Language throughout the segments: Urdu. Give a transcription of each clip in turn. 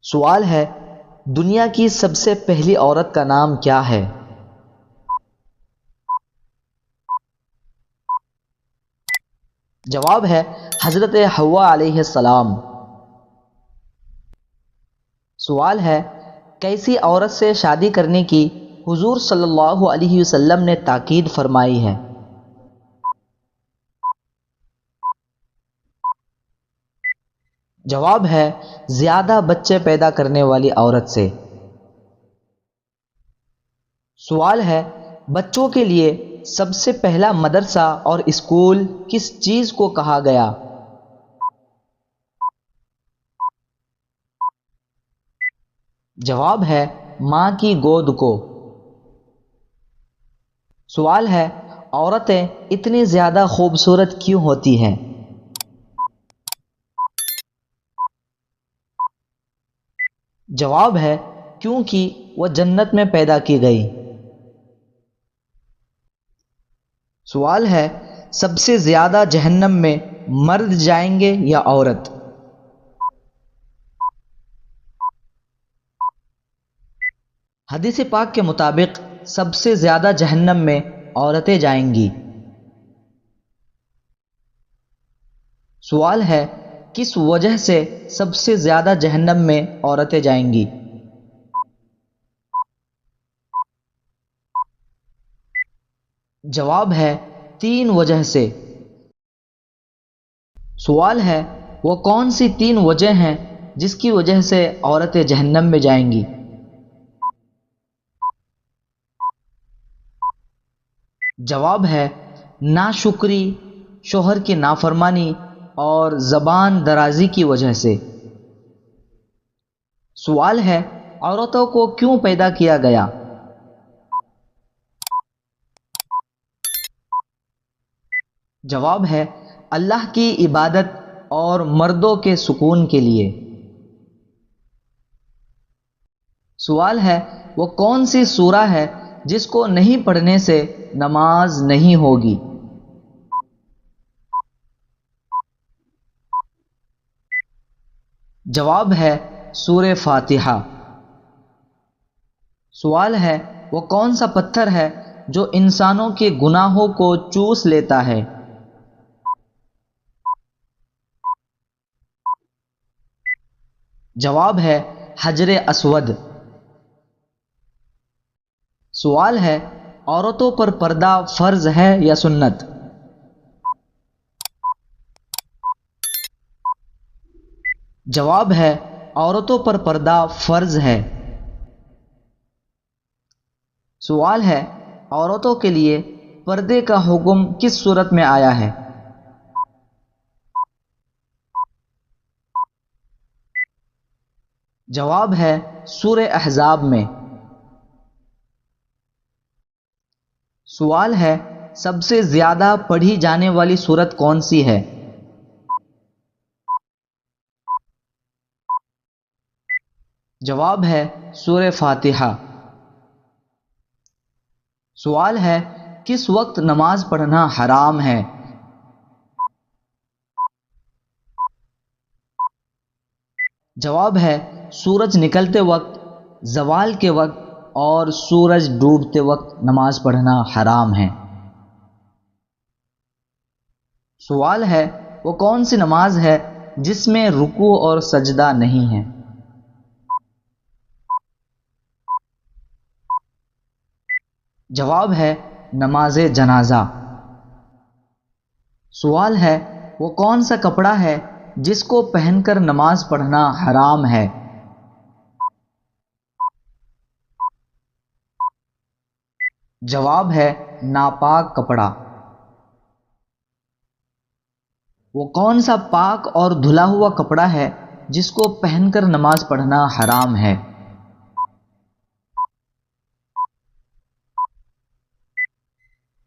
سوال ہے، دنیا کی سب سے پہلی عورت کا نام کیا ہے؟ جواب ہے حضرت حوا علیہ السلام۔ سوال ہے، کیسی عورت سے شادی کرنے کی حضور صلی اللہ علیہ وسلم نے تاکید فرمائی ہے؟ جواب ہے زیادہ بچے پیدا کرنے والی عورت سے۔ سوال ہے، بچوں کے لیے سب سے پہلا مدرسہ اور اسکول کس چیز کو کہا گیا؟ جواب ہے ماں کی گود کو۔ سوال ہے، عورتیں اتنی زیادہ خوبصورت کیوں ہوتی ہیں؟ جواب ہے کیونکہ وہ جنت میں پیدا کی گئی۔ سوال ہے، سب سے زیادہ جہنم میں مرد جائیں گے یا عورت؟ حدیث پاک کے مطابق سب سے زیادہ جہنم میں عورتیں جائیں گی۔ سوال ہے، کس وجہ سے سب سے زیادہ جہنم میں عورتیں جائیں گی؟ جواب ہے 3 وجہ سے۔ سوال ہے، وہ کون سی 3 وجہ ہیں جس کی وجہ سے عورتیں جہنم میں جائیں گی؟ جواب ہے ناشکری، شوہر کی نافرمانی اور زبان درازی کی وجہ سے۔ سوال ہے، عورتوں کو کیوں پیدا کیا گیا؟ جواب ہے اللہ کی عبادت اور مردوں کے سکون کے لیے۔ سوال ہے، وہ کون سی سورہ ہے جس کو نہیں پڑھنے سے نماز نہیں ہوگی؟ جواب ہے سورہ فاتحہ۔ سوال ہے، وہ کون سا پتھر ہے جو انسانوں کے گناہوں کو چوس لیتا ہے؟ جواب ہے حجر اسود۔ سوال ہے، عورتوں پر پردہ فرض ہے یا سنت؟ جواب ہے عورتوں پر پردہ فرض ہے۔ سوال ہے، عورتوں کے لیے پردے کا حکم کس صورت میں آیا ہے؟ جواب ہے سورہ احزاب میں۔ سوال ہے، سب سے زیادہ پڑھی جانے والی سورت کون سی ہے؟ جواب ہے سورہ فاتحہ۔ سوال ہے، کس وقت نماز پڑھنا حرام ہے؟ جواب ہے سورج نکلتے وقت، زوال کے وقت اور سورج ڈوبتے وقت نماز پڑھنا حرام ہے۔ سوال ہے، وہ کون سی نماز ہے جس میں رکوع اور سجدہ نہیں ہے؟ جواب ہے نماز جنازہ۔ سوال ہے، وہ کون سا کپڑا ہے جس کو پہن کر نماز پڑھنا حرام ہے؟ جواب ہے ناپاک کپڑا۔ وہ کون سا پاک اور دھلا ہوا کپڑا ہے جس کو پہن کر نماز پڑھنا حرام ہے؟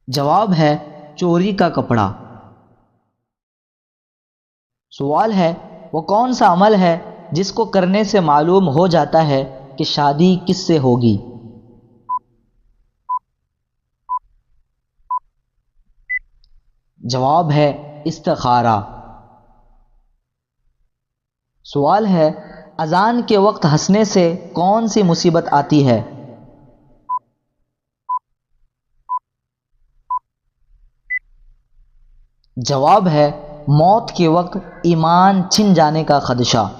جواب ہے چوری کا کپڑا۔ سوال ہے، وہ کون سا عمل ہے جس کو کرنے سے معلوم ہو جاتا ہے کہ شادی کس سے ہوگی؟ جواب ہے استخارہ۔ سوال ہے، اذان کے وقت ہنسنے سے کون سی مصیبت آتی ہے؟ جواب ہے موت کے وقت ایمان چھن جانے کا خدشہ۔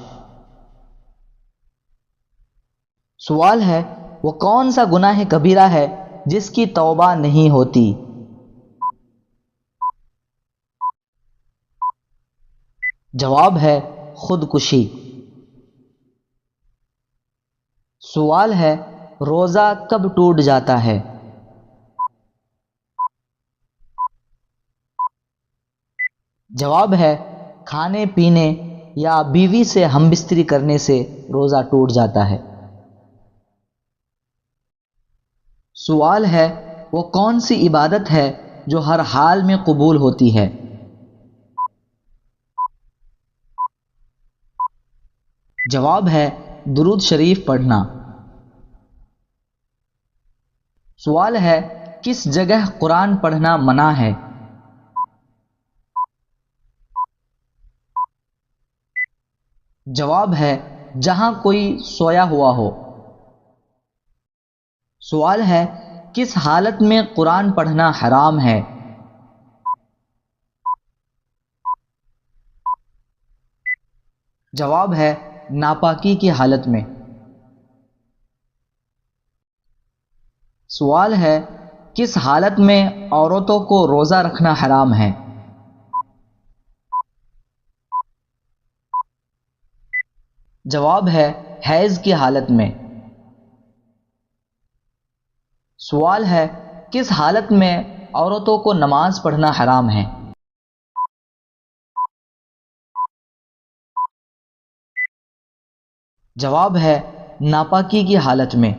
سوال ہے وہ کون سا گناہ کبیرہ ہے جس کی توبہ نہیں ہوتی؟ جواب ہے خودکشی۔ سوال ہے روزہ کب ٹوٹ جاتا ہے؟ جواب ہے کھانے پینے یا بیوی سے ہم بستری کرنے سے روزہ ٹوٹ جاتا ہے۔ سوال ہے وہ کون سی عبادت ہے جو ہر حال میں قبول ہوتی ہے؟ جواب ہے درود شریف پڑھنا۔ سوال ہے کس جگہ قرآن پڑھنا منع ہے؟ جواب ہے جہاں کوئی سویا ہوا ہو۔ سوال ہے کس حالت میں قرآن پڑھنا حرام ہے؟ جواب ہے ناپاکی کی حالت میں۔ سوال ہے کس حالت میں عورتوں کو روزہ رکھنا حرام ہے؟ جواب ہے حیض کی حالت میں۔ سوال ہے کس حالت میں عورتوں کو نماز پڑھنا حرام ہے؟ جواب ہے ناپاکی کی حالت میں۔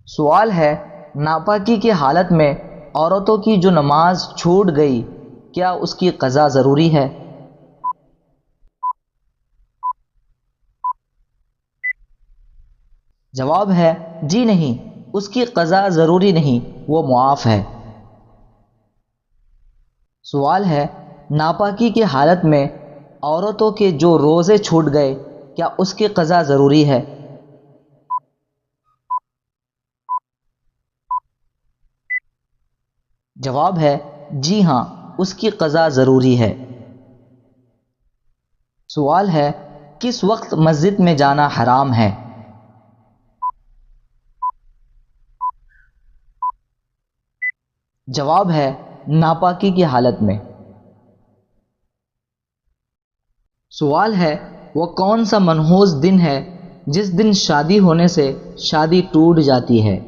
سوال ہے ناپاکی کی حالت میں عورتوں کی جو نماز چھوٹ گئی کیا اس کی قضا ضروری ہے؟ جواب ہے جی نہیں، اس کی قضا ضروری نہیں، وہ معاف ہے۔ سوال ہے ناپاکی کی حالت میں عورتوں کے جو روزے چھوٹ گئے کیا اس کی قضا ضروری ہے؟ جواب ہے جی ہاں، اس کی قضا ضروری ہے۔ سوال ہے کس وقت مسجد میں جانا حرام ہے؟ جواب ہے ناپاکی کی حالت میں۔ سوال ہے وہ کون سا منحوس دن ہے جس دن شادی ہونے سے شادی ٹوٹ جاتی ہے؟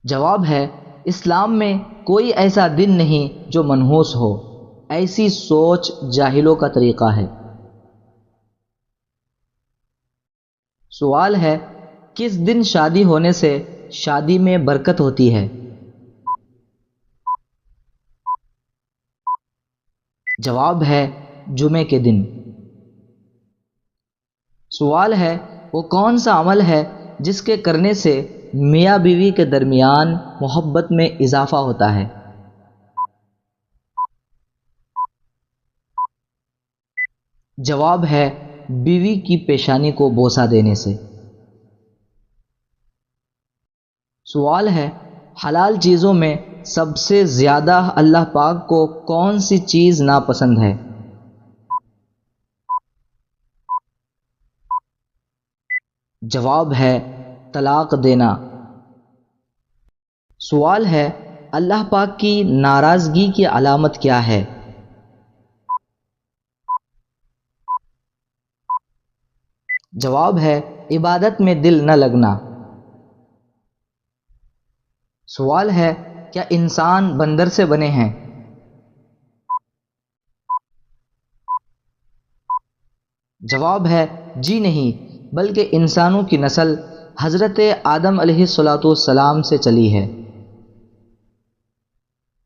جواب ہے اسلام میں کوئی ایسا دن نہیں جو منحوس ہو، ایسی سوچ جاہلوں کا طریقہ ہے۔ سوال ہے کس دن شادی ہونے سے شادی میں برکت ہوتی ہے؟ جواب ہے جمعے کے دن۔ سوال ہے وہ کون سا عمل ہے جس کے کرنے سے میاں بیوی کے درمیان محبت میں اضافہ ہوتا ہے؟ جواب ہے بیوی کی پیشانی کو بوسہ دینے سے۔ سوال ہے حلال چیزوں میں سب سے زیادہ اللہ پاک کو کون سی چیز ناپسند ہے؟ جواب ہے طلاق دینا۔ سوال ہے اللہ پاک کی ناراضگی کی علامت کیا ہے؟ جواب ہے عبادت میں دل نہ لگنا۔ سوال ہے کیا انسان بندر سے بنے ہیں؟ جواب ہے جی نہیں، بلکہ انسانوں کی نسل حضرت آدم علیہ السلام سے چلی ہے۔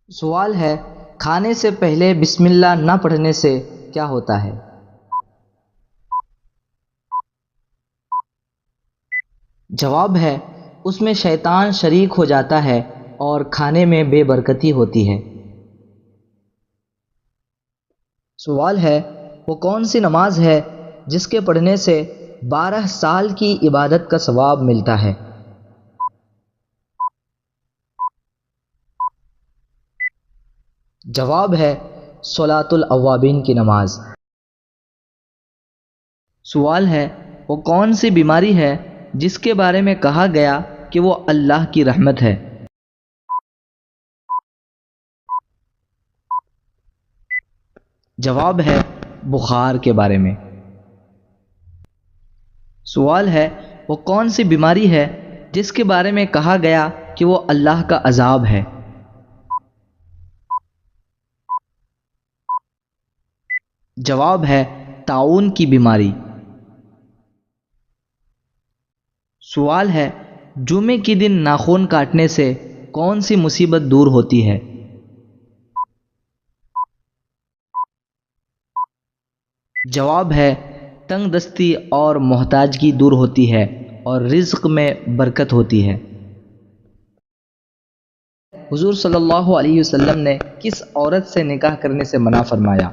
سوال ہے کھانے سے پہلے بسم اللہ نہ پڑھنے سے کیا ہوتا ہے؟ جواب ہے اس میں شیطان شریک ہو جاتا ہے اور کھانے میں بے برکتی ہوتی ہے۔ سوال ہے وہ کون سی نماز ہے جس کے پڑھنے سے 12 سال کی عبادت کا ثواب ملتا ہے؟ جواب ہے صلاۃ الاوابین کی نماز۔ سوال ہے وہ کون سی بیماری ہے جس کے بارے میں کہا گیا کہ وہ اللہ کی رحمت ہے؟ جواب ہے بخار کے بارے میں۔ سوال ہے وہ کون سی بیماری ہے جس کے بارے میں کہا گیا کہ وہ اللہ کا عذاب ہے؟ جواب ہے طاعون کی بیماری۔ سوال ہے جمعے کے دن ناخن کاٹنے سے کون سی مصیبت دور ہوتی ہے؟ جواب ہے تنگ دستی اور محتاجگی دور ہوتی ہے اور رزق میں برکت ہوتی ہے۔ حضور صلی اللہ علیہ وسلم نے کس عورت سے نکاح کرنے سے منع فرمایا؟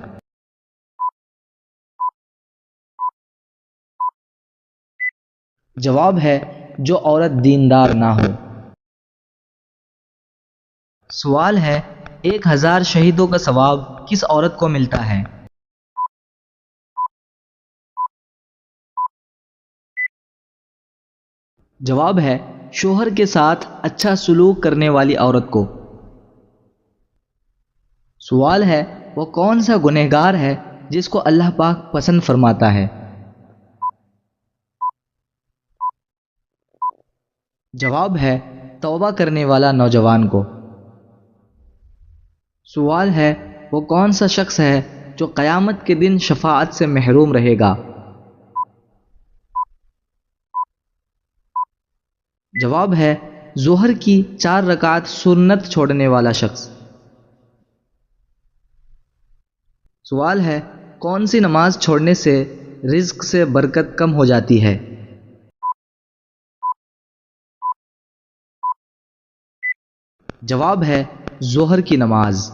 جواب ہے جو عورت دیندار نہ ہو۔ سوال ہے 1000 شہیدوں کا ثواب کس عورت کو ملتا ہے؟ جواب ہے شوہر کے ساتھ اچھا سلوک کرنے والی عورت کو۔ سوال ہے وہ کون سا گنہگار ہے جس کو اللہ پاک پسند فرماتا ہے؟ جواب ہے توبہ کرنے والا نوجوان کو۔ سوال ہے وہ کون سا شخص ہے جو قیامت کے دن شفاعت سے محروم رہے گا؟ جواب ہے ظہر کی 4 رکعت سنت چھوڑنے والا شخص۔ سوال ہے کون سی نماز چھوڑنے سے رزق سے برکت کم ہو جاتی ہے؟ جواب ہے ظہر کی نماز۔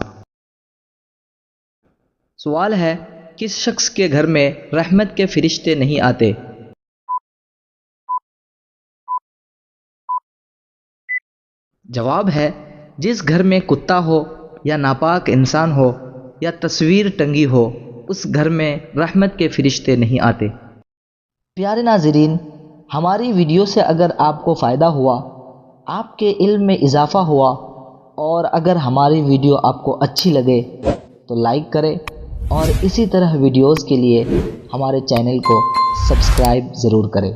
سوال ہے کس شخص کے گھر میں رحمت کے فرشتے نہیں آتے؟ جواب ہے جس گھر میں کتا ہو یا ناپاک انسان ہو یا تصویر ٹنگی ہو اس گھر میں رحمت کے فرشتے نہیں آتے۔ پیارے ناظرین، ہماری ویڈیو سے اگر آپ کو فائدہ ہوا، آپ کے علم میں اضافہ ہوا اور اگر ہماری ویڈیو آپ کو اچھی لگے تو لائک کریں اور اسی طرح ویڈیوز کے لیے ہمارے چینل کو سبسکرائب ضرور کریں۔